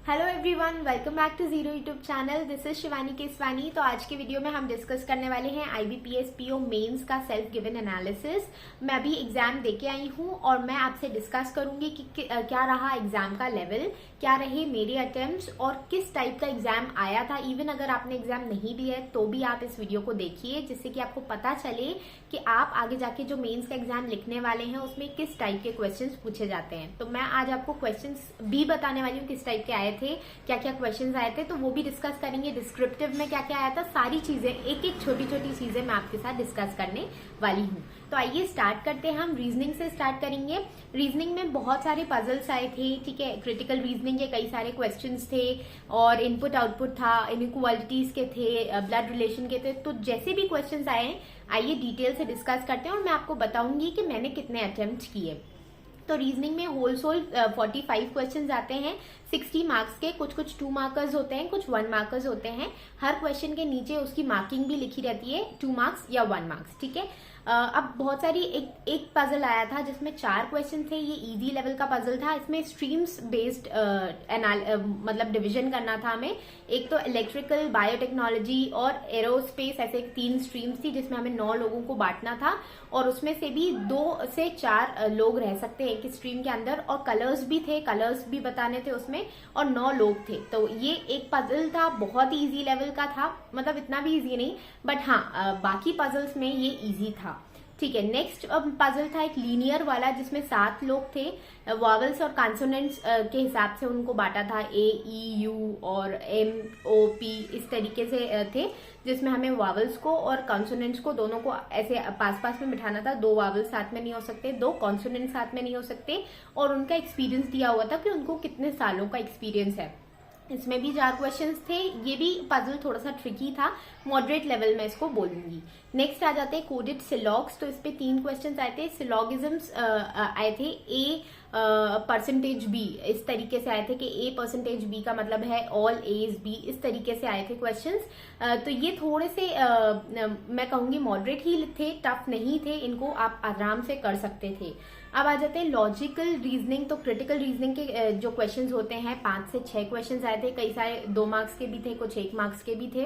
Hello everyone, welcome back to zero YouTube channel. This is Shivani Keswani. तो आज के video में हम डिस्कस करने वाले हैं IBPS PO मेंस का सेल्फ गिवन एनालिसिस। मैं अभी एग्जाम देके आई हूँ और मैं आपसे डिस्कस करूंगी कि क्या रहा एग्जाम का लेवल, क्या रहे मेरे अटेम्प्ट्स और किस टाइप का एग्जाम आया था। इवन अगर आपने एग्जाम नहीं दिया है तो भी आप इस वीडियो को देखिए, जिससे कि आपको पता चले कि आप आगे जाके जो मेंस का एग्जाम लिखने वाले हैं उसमें किस टाइप के क्वेश्चंस पूछे जाते हैं। तो मैं आज आपको क्वेश्चंस भी बताने वाली हूँ किस टाइप के आए थे, क्या क्या क्वेश्चंस आए थे, तो वो भी डिस्कस करेंगे। डिस्क्रिप्टिव में क्या क्या आया था, सारी चीजें, एक एक छोटी छोटी चीजें मैं आपके साथ डिस्कस करने वाली हूँ। तो आइए स्टार्ट करते हैं। हम रीजनिंग से स्टार्ट करेंगे। रीजनिंग में बहुत सारे पजल्स आए थे, ठीक है। क्रिटिकल रीजनिंग के कई सारे क्वेश्चंस थे और इनपुट आउटपुट था, इनइक्वालिटीज के थे, ब्लड रिलेशन के थे। तो जैसे भी क्वेश्चंस आए हैं आइए डिटेल से डिस्कस करते हैं और मैं आपको बताऊंगी कि मैंने कितने अटेम्प्ट किए। तो रीजनिंग में होल सोल 45 क्वेश्चंस आते हैं 60 मार्क्स के। कुछ 2 मार्कर्स होते हैं, कुछ 1 मार्कर्स होते हैं। हर क्वेश्चन के नीचे उसकी मार्किंग भी लिखी रहती है, 2 मार्क्स या 1 मार्क्स, ठीक है। अब बहुत सारी एक पजल आया था जिसमें 4 क्वेश्चन थे। ये इजी लेवल का पजल था। इसमें स्ट्रीम्स बेस्ड मतलब डिवीजन करना था हमें। एक तो इलेक्ट्रिकल, बायोटेक्नोलॉजी और एरोस्पेस, ऐसे 3 स्ट्रीम्स थी जिसमें हमें 9 लोगों को बांटना था और उसमें से भी 2 से 4 लोग रह सकते हैं एक स्ट्रीम के अंदर। और कलर्स भी थे, कलर्स भी बताने थे उसमें, और 9 लोग थे। तो ये एक पजल था, बहुत ही इजी लेवल का था, मतलब इतना भी इजी नहीं, बट हाँ बाकी पजल्स में ये इजी था, ठीक है। नेक्स्ट पजल था एक लीनियर वाला जिसमें 7 लोग थे। वॉवल्स और कॉन्सोनेंट्स के हिसाब से उनको बांटा था, A, E, U और M, O, P इस तरीके से थे, जिसमें हमें वॉवल्स को और कॉन्सोनेंट्स को दोनों को ऐसे पास पास में बिठाना था। 2 वॉवल्स साथ में नहीं हो सकते, 2 कॉन्सोनेंट्स साथ में नहीं हो सकते, और उनका एक्सपीरियंस दिया हुआ था कि उनको कितने सालों का एक्सपीरियंस है। इसमें भी 4 क्वेश्चंस थे। ये भी पजल थोड़ा सा ट्रिकी था, मॉडरेट लेवल में इसको बोलूंगी। नेक्स्ट आ जाते हैं कोडेड सिलॉग्स। तो इस पे 3 क्वेश्चंस आए थे। सिलॉगिज्म्स आए थे A परसेंटेज B, इस तरीके से आए थे कि A परसेंटेज B का मतलब है ऑल A इज B, इस तरीके से आए थे क्वेश्चंस। तो ये थोड़े से मैं कहूंगी मॉडरेट ही थे, टफ नहीं थे, इनको आप आराम से कर सकते थे। अब आ जाते हैं लॉजिकल रीजनिंग। तो क्रिटिकल रीजनिंग के जो क्वेश्चंस होते हैं 5 से 6 क्वेश्चंस आए थे। कई सारे 2 मार्क्स के भी थे, कुछ 1 मार्क्स के भी थे।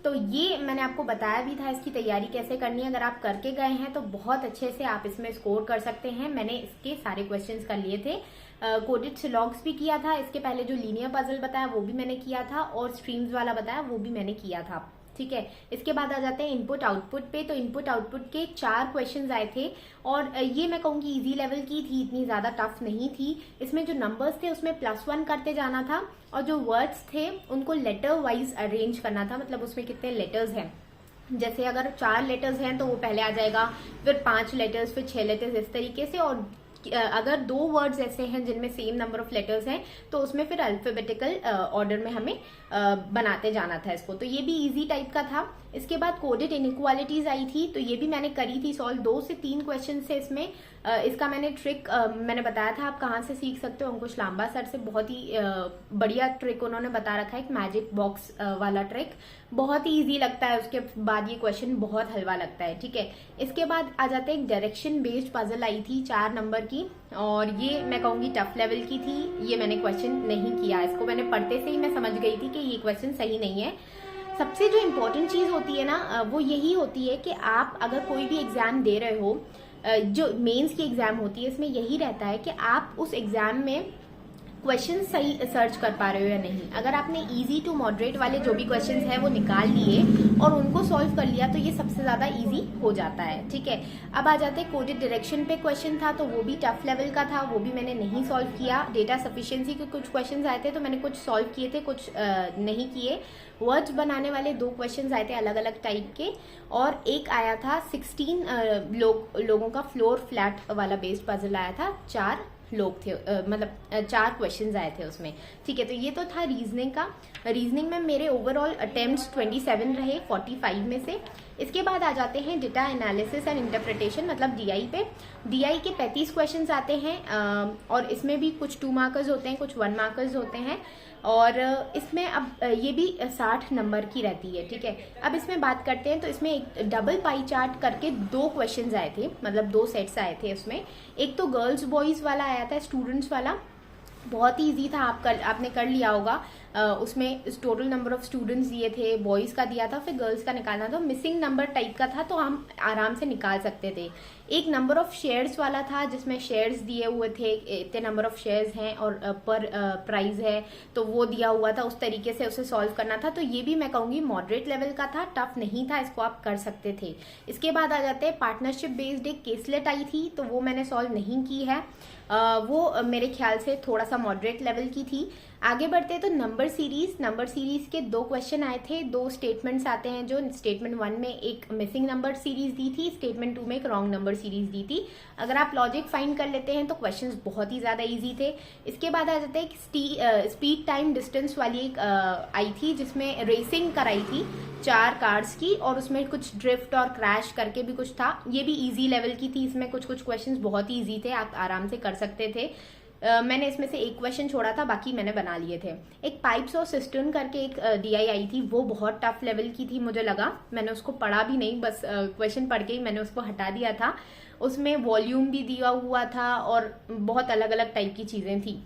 तो ये मैंने आपको बताया भी था इसकी तैयारी कैसे करनी है। अगर आप करके गए हैं तो बहुत अच्छे से आप इसमें स्कोर कर सकते हैं। मैंने इसके सारे क्वेश्चंस कर लिए थे। कोडेड सिलॉग्स भी किया था। इसके पहले जो लीनियर पजल बताया वो भी मैंने किया था, और स्ट्रीम्स वाला बताया वो भी मैंने किया था, ठीक है। इसके बाद आ जाते हैं इनपुट आउटपुट पे। तो इनपुट आउटपुट के 4 क्वेश्चंस आए थे और ये मैं कहूंगी इजी लेवल की थी, इतनी ज्यादा टफ नहीं थी। इसमें जो नंबर्स थे उसमें +1 करते जाना था, और जो वर्ड्स थे उनको लेटर वाइज अरेंज करना था, मतलब उसमें कितने लेटर्स हैं। जैसे अगर 4 लेटर्स हैं तो वो पहले आ जाएगा, फिर 5 लेटर्स, फिर 6 लेटर्स, इस तरीके से। और अगर 2 वर्ड्स ऐसे हैं जिनमें सेम नंबर ऑफ लेटर्स हैं तो उसमें फिर अल्फाबेटिकल ऑर्डर में हमें बनाते जाना था इसको। तो ये भी इजी टाइप का था। इसके बाद कोडेड इनइक्वालिटीज आई थी, तो ये भी मैंने करी थी सॉल्व। 2 से 3 क्वेश्चन से इसमें इसका मैंने ट्रिक मैंने बताया था, आप कहाँ से सीख सकते हो। अंकुश लांबा सर से बहुत ही बढ़िया ट्रिक उन्होंने बता रखा है, एक मैजिक बॉक्स वाला ट्रिक, बहुत ही इजी लगता है। उसके बाद ये क्वेश्चन बहुत हलवा लगता है, ठीक है। इसके बाद आ जाते हैं एक डायरेक्शन बेस्ड पजल आई थी 4 नंबर की, और ये मैं कहूंगी टफ लेवल की थी। ये मैंने क्वेश्चन नहीं किया, इसको मैंने पढ़ते से ही मैं समझ गई थी कि ये क्वेश्चन सही नहीं है। सबसे जो इम्पोर्टेंट चीज होती है ना वो यही होती है कि आप अगर कोई भी एग्जाम दे रहे हो, जो मेंस की एग्जाम होती है इसमें यही रहता है कि आप उस एग्जाम में क्वेश्चन सही सर्च कर पा रहे हो या नहीं। अगर आपने इजी टू मॉडरेट वाले जो भी क्वेश्चंस हैं वो निकाल लिए और उनको सॉल्व कर लिया तो ये सबसे ज्यादा इजी हो जाता है, ठीक है। अब आ जाते हैं कोडेड डायरेक्शन पे क्वेश्चन था, तो वो भी टफ लेवल का था, वो भी मैंने नहीं सॉल्व किया। डेटा सफिशिएंसी के कुछ क्वेश्चन आए थे तो मैंने कुछ सॉल्व किए थे, कुछ नहीं किए। वर्ड्स बनाने वाले 2 क्वेश्चन आए थे अलग अलग टाइप के, और एक आया था 16 लोगों का फ्लोर फ्लैट वाला बेस्ड पजल आया था। 4 लोग थे, मतलब 4 क्वेश्चंस आए थे उसमें, ठीक है। तो ये तो था रीजनिंग का। रीजनिंग में मेरे ओवरऑल अटेम्प्ट्स 27 रहे 45 में से। इसके बाद आ जाते हैं डेटा एनालिसिस एंड इंटरप्रिटेशन, मतलब DI पे। DI के 35 क्वेश्चंस आते हैं और इसमें भी कुछ 2 मार्कर्स होते हैं, कुछ 1 मार्कर्स होते हैं, और इसमें अब ये भी 60 नंबर की रहती है, ठीक है। अब इसमें बात करते हैं तो इसमें एक डबल पाई चार्ट करके 2 क्वेश्चंस आए थे, मतलब 2 सेट्स आए थे उसमें। एक तो गर्ल्स बॉयज वाला आया था, स्टूडेंट्स वाला, बहुत ही ईजी था, आपने कर लिया होगा। उसमें टोटल नंबर ऑफ स्टूडेंट्स दिए थे, बॉयज़ का दिया था, फिर गर्ल्स का निकालना था। मिसिंग नंबर टाइप का था तो हम आराम से निकाल सकते थे। एक नंबर ऑफ शेयर्स वाला था जिसमें शेयर्स दिए हुए थे, इतने नंबर ऑफ शेयर्स हैं और पर प्राइस है तो वो दिया हुआ था, उस तरीके से उसे सॉल्व करना था। तो ये भी मैं कहूँगी मॉडरेट लेवल का था, टफ नहीं था, इसको आप कर सकते थे। इसके बाद आ जाते हैं पार्टनरशिप बेस्ड एक केसलेट आई थी, तो वो मैंने सॉल्व नहीं की है। वो मेरे ख्याल से थोड़ा सा मॉडरेट लेवल की थी। आगे बढ़ते हैं तो नंबर सीरीज के 2 क्वेश्चन आए थे, 2 स्टेटमेंट्स आते हैं। जो स्टेटमेंट 1 में एक मिसिंग नंबर सीरीज दी थी, स्टेटमेंट 2 में एक रॉन्ग नंबर सीरीज दी थी। अगर आप लॉजिक फाइंड कर लेते हैं तो क्वेश्चंस बहुत ही ज्यादा इजी थे। इसके बाद आ जाता है एक स्पीड टाइम डिस्टेंस वाली एक आई थी जिसमें रेसिंग कराई थी 4 कार्स की, और उसमें कुछ ड्रिफ्ट और क्रैश करके भी कुछ था। ये भी इजी लेवल की थी, इसमें कुछ क्वेश्चंस बहुत ही इजी थे, आप आराम से कर सकते थे। मैंने इसमें से एक क्वेश्चन छोड़ा था, बाकी मैंने बना लिए थे। एक पाइप्स और सिस्टर्न करके एक डीआई आई थी, वो बहुत टफ लेवल की थी मुझे लगा। मैंने उसको पढ़ा भी नहीं, बस क्वेश्चन पढ़ के ही मैंने उसको हटा दिया था। उसमें वॉल्यूम भी दिया हुआ था और बहुत अलग अलग टाइप की चीजें थी।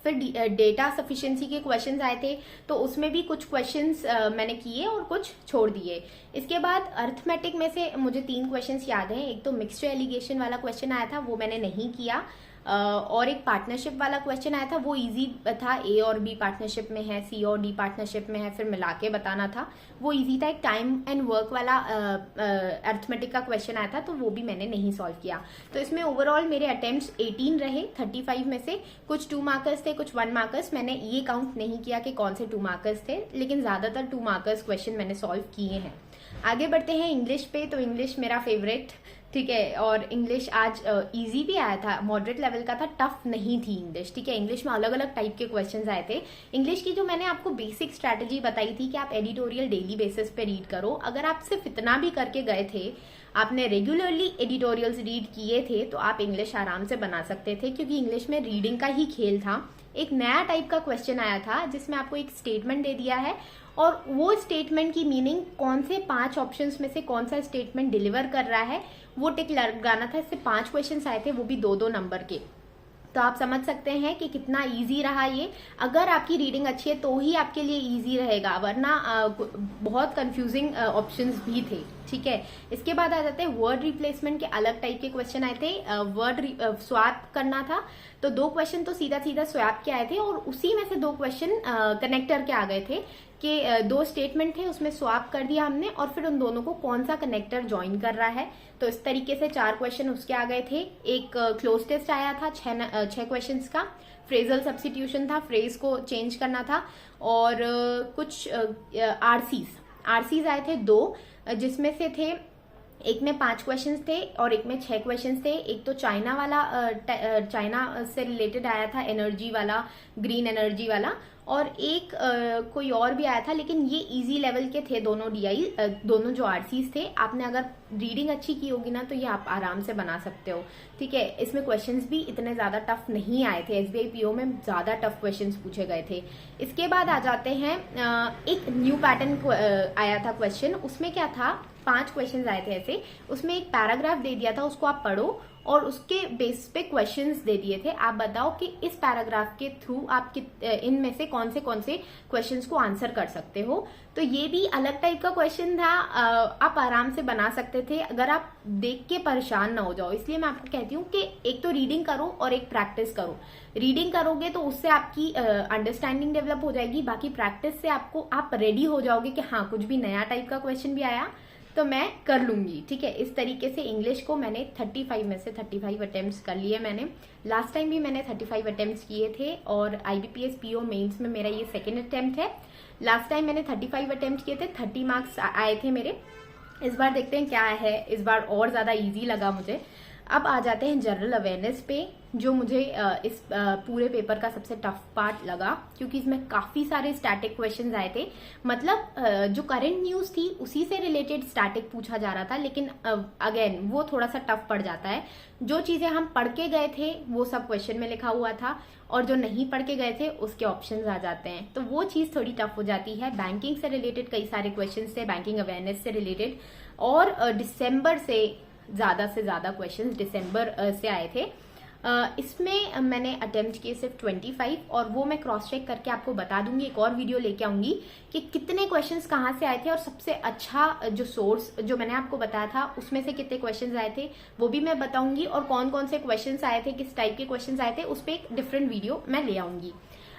फिर डेटा सफिशिएंसी के क्वेश्चंस आए थे, तो उसमें भी कुछ क्वेश्चंस मैंने किए और कुछ छोड़ दिए। इसके बाद अर्थमेटिक में से मुझे 3 क्वेश्चंस याद हैं। एक तो मिक्सचर एलिगेशन वाला क्वेश्चन आया था, वो मैंने नहीं किया। और एक पार्टनरशिप वाला क्वेश्चन आया था, वो इजी था, ए और बी पार्टनरशिप में है, सी और डी पार्टनरशिप में है, फिर मिला के बताना था, वो इजी था। एक टाइम एंड वर्क वाला अर्थमेटिक का क्वेश्चन आया था, तो वो भी मैंने नहीं सॉल्व किया। तो इसमें ओवरऑल मेरे अटेम्प्ट्स 18 रहे 35 में से। कुछ 2 मार्कर्स थे, कुछ 1 मार्कर्स। मैंने ये काउंट नहीं किया कि कौन से 2 मार्कर्स थे, लेकिन ज्यादातर 2 मार्कर्स क्वेश्चन मैंने सॉल्व किए हैं। आगे बढ़ते हैं इंग्लिश पे। तो इंग्लिश मेरा फेवरेट, ठीक है, और इंग्लिश आज इजी भी आया था, मॉडरेट लेवल का था, टफ नहीं थी इंग्लिश, ठीक है। इंग्लिश में अलग अलग टाइप के क्वेश्चंस आए थे। इंग्लिश की जो मैंने आपको बेसिक स्ट्रैटेजी बताई थी कि आप एडिटोरियल डेली बेसिस पे रीड करो, अगर आप सिर्फ इतना भी करके गए थे, आपने रेगुलरली एडिटोरियल्स रीड किए थे, तो आप इंग्लिश आराम से बना सकते थे, क्योंकि इंग्लिश में रीडिंग का ही खेल था। एक नया टाइप का क्वेश्चन आया था जिसमें आपको एक स्टेटमेंट दे दिया है और वो स्टेटमेंट की मीनिंग कौन से 5 ऑप्शंस में से कौन सा स्टेटमेंट डिलीवर कर रहा है वो टिक लगाना था। इससे 5 क्वेश्चंस आए थे, वो भी 2-2 नंबर के। तो आप समझ सकते हैं कि कितना इजी रहा ये। अगर आपकी रीडिंग अच्छी है तो ही आपके लिए इजी रहेगा, वरना बहुत कंफ्यूजिंग ऑप्शंस भी थे, ठीक है। इसके बाद आ जाते हैं वर्ड रिप्लेसमेंट के अलग टाइप के क्वेश्चन आए थे। वर्ड स्वैप करना था, तो 2 क्वेश्चन तो सीधा सीधा स्वैप के आए थे और उसी में से 2 क्वेश्चन कनेक्टर के आ गए थे कि 2 स्टेटमेंट थे, उसमें स्वैप कर दिया हमने और फिर उन दोनों को कौन सा कनेक्टर ज्वाइन कर रहा है। तो इस तरीके से 4 क्वेश्चन उसके आ गए थे। एक क्लोज टेस्ट आया था 6 क्वेश्चन का, फ्रेजल सब्स्टिट्यूशन था, फ्रेज को चेंज करना था, और कुछ आरसीज आए थे 2, जिसमें से थे एक में 5 क्वेश्चंस थे और एक में 6 क्वेश्चंस थे। एक तो चाइना वाला, चाइना से रिलेटेड आया था, एनर्जी वाला, ग्रीन एनर्जी वाला, और एक कोई और भी आया था, लेकिन ये इजी लेवल के थे दोनों डीआई, दोनों जो आरसीज थे। आपने अगर रीडिंग अच्छी की होगी ना तो ये आप आराम से बना सकते हो, ठीक है। इसमें क्वेश्चंस भी इतने ज्यादा टफ नहीं आए थे, एसबीआई पीओ में ज्यादा टफ क्वेश्चंस पूछे गए थे। इसके बाद आ जाते हैं एक न्यू पैटर्न आया था क्वेश्चन, उसमें क्या था, 5 क्वेश्चन आए थे ऐसे, उसमें एक पैराग्राफ दे दिया था, उसको आप पढ़ो और उसके बेस पे क्वेश्चंस दे दिए थे। आप बताओ कि इस पैराग्राफ के थ्रू आप इनमें से कौन से क्वेश्चंस को आंसर कर सकते हो। तो ये भी अलग टाइप का क्वेश्चन था, आप आराम से बना सकते थे अगर आप देख के परेशान ना हो जाओ। इसलिए मैं आपको कहती हूँ कि एक तो रीडिंग करो और एक प्रैक्टिस करो। रीडिंग करोगे तो उससे आपकी अंडरस्टैंडिंग डेवलप हो जाएगी, बाकी प्रैक्टिस से आप रेडी हो जाओगे कि हाँ कुछ भी नया टाइप का क्वेश्चन भी आया तो मैं कर लूंगी, ठीक है। इस तरीके से इंग्लिश को मैंने 35 में से 35 अटेम्प्ट्स कर लिए मैंने। लास्ट टाइम भी मैंने 35 अटेम्प्ट्स किए थे और आईबीपीएस पीओ मेंस में मेरा ये सेकंड अटेम्प्ट है। लास्ट टाइम मैंने 35 अटेम्प्ट किए थे, 30 मार्क्स आए थे मेरे। इस बार देखते हैं क्या है, इस बार और ज्यादा इजी लगा मुझे। अब आ जाते हैं जनरल अवेयरनेस पे, जो मुझे इस पूरे पेपर का सबसे टफ पार्ट लगा, क्योंकि इसमें काफी सारे स्टैटिक क्वेश्चंस आए थे। मतलब जो करंट न्यूज थी उसी से रिलेटेड स्टैटिक पूछा जा रहा था, लेकिन अगेन वो थोड़ा सा टफ पड़ जाता है। जो चीजें हम पढ़ के गए थे वो सब क्वेश्चन में लिखा हुआ था और जो नहीं पढ़ के गए थे उसके ऑप्शंस आ जाते हैं, तो वो चीज थोड़ी टफ हो जाती है। बैंकिंग से रिलेटेड कई सारे क्वेश्चन थे, बैंकिंग अवेयरनेस से रिलेटेड, और दिसंबर से ज्यादा क्वेश्चंस दिसंबर से आए थे। इसमें मैंने अटेम्प्ट किए सिर्फ 25 और वो मैं क्रॉस चेक करके आपको बता दूंगी, एक और वीडियो लेके आऊंगी कि कितने क्वेश्चंस कहाँ से आए थे और सबसे अच्छा जो सोर्स जो मैंने आपको बताया था उसमें से कितने क्वेश्चंस आए थे वो भी मैं बताऊंगी, और कौन कौन से क्वेश्चंस आए थे, किस टाइप के क्वेश्चंस आए थे, उस पर एक डिफरेंट वीडियो मैं ले आऊंगी।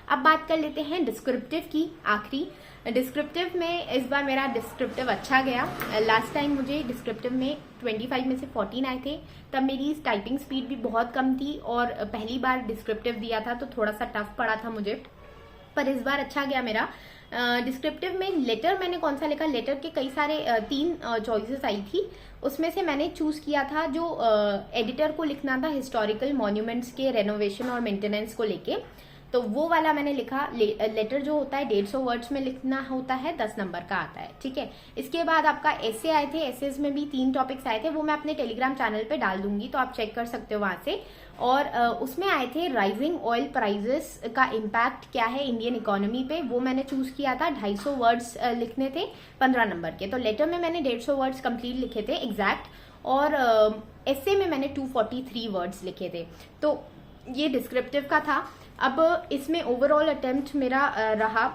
अब बात कर लेते हैं डिस्क्रिप्टिव की। आखिरी डिस्क्रिप्टिव में इस बार मेरा डिस्क्रिप्टिव अच्छा गया। लास्ट टाइम मुझे डिस्क्रिप्टिव में 25 में से 14 आए थे, तब मेरी टाइपिंग स्पीड भी बहुत कम थी और पहली बार डिस्क्रिप्टिव दिया था तो थोड़ा सा टफ पड़ा था मुझे, पर इस बार अच्छा गया मेरा। डिस्क्रिप्टिव में लेटर मैंने कौन सा लिखा, लेटर के कई सारे 3 चॉइसेस आई थी, उसमें से मैंने चूज किया था जो एडिटर को लिखना था हिस्टोरिकल मॉन्यूमेंट्स के रेनोवेशन और मेंटेनेंस को लेके, तो वो वाला मैंने लिखा। लेटर जो होता है 150 वर्ड्स में लिखना होता है, 10 नंबर का आता है, ठीक है। इसके बाद आपका एसे आए थे, एसेज में भी 3 टॉपिक्स आए थे, वो मैं अपने टेलीग्राम चैनल पे डाल दूंगी तो आप चेक कर सकते हो वहां से। और उसमें आए थे राइजिंग ऑयल प्राइजेस का इम्पैक्ट क्या है इंडियन इकोनॉमी पे, वो मैंने चूज किया था। 250 वर्ड्स लिखने थे 15 नंबर के, तो लेटर में मैंने 150 वर्ड्स कंप्लीट लिखे थे एग्जैक्ट, और एसे में मैंने 243 वर्ड्स लिखे थे। तो ये डिस्क्रिप्टिव का था। अब इसमें ओवरऑल अटेम्प्ट मेरा रहा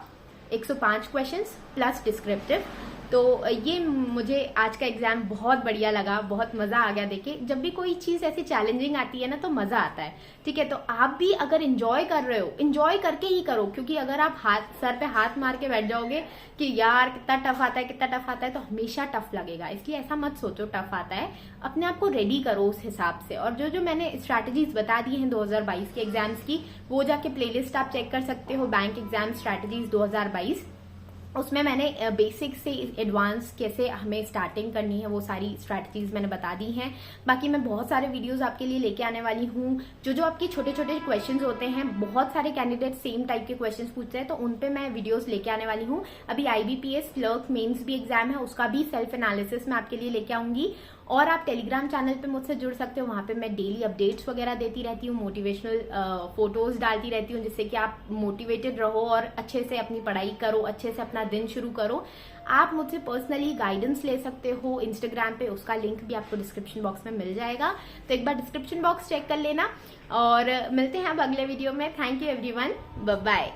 105 क्वेश्चंस प्लस डिस्क्रिप्टिव। तो ये मुझे आज का एग्जाम बहुत बढ़िया लगा, बहुत मजा आ गया देखे। जब भी कोई चीज ऐसी चैलेंजिंग आती है ना तो मजा आता है, ठीक है। तो आप भी अगर एंजॉय कर रहे हो, एंजॉय करके ही करो, क्योंकि अगर आप सर पे हाथ मार के बैठ जाओगे कि यार कितना टफ आता है कितना टफ आता है, तो हमेशा टफ लगेगा। इसलिए ऐसा मत सोचो टफ आता है, अपने आप को रेडी करो उस हिसाब से। और जो जो मैंने स्ट्रैटेजीज बता दी हैं 2022 के एग्जाम्स की, वो जाके प्लेलिस्ट आप चेक कर सकते हो, बैंक एग्जाम स्ट्रैटेजीज 2022। उसमें मैंने बेसिक से एडवांस कैसे हमें स्टार्टिंग करनी है वो सारी स्ट्रैटेजीज मैंने बता दी हैं। बाकी मैं बहुत सारे वीडियोस आपके लिए लेके आने वाली हूँ। जो आपके छोटे छोटे क्वेश्चंस होते हैं, बहुत सारे कैंडिडेट सेम टाइप के क्वेश्चंस पूछते हैं, तो उन पे मैं वीडियोस लेके आने वाली हूँ। अभी IBPS क्लर्क मेंस भी एग्जाम है, उसका भी सेल्फ एनालिसिस मैं आपके लिए लेके आऊंगी। और आप टेलीग्राम चैनल पे मुझसे जुड़ सकते हो, वहां पे मैं डेली अपडेट्स वगैरह देती रहती हूँ, मोटिवेशनल फोटोज डालती रहती हूँ, जिससे कि आप मोटिवेटेड रहो और अच्छे से अपनी पढ़ाई करो, अच्छे से अपना दिन शुरू करो। आप मुझसे पर्सनली गाइडेंस ले सकते हो इंस्टाग्राम पे, उसका लिंक भी आपको डिस्क्रिप्शन बॉक्स में मिल जाएगा, तो एक बार डिस्क्रिप्शन बॉक्स चेक कर लेना। और मिलते हैं अब अगले वीडियो में। Thank you everyone, bye bye.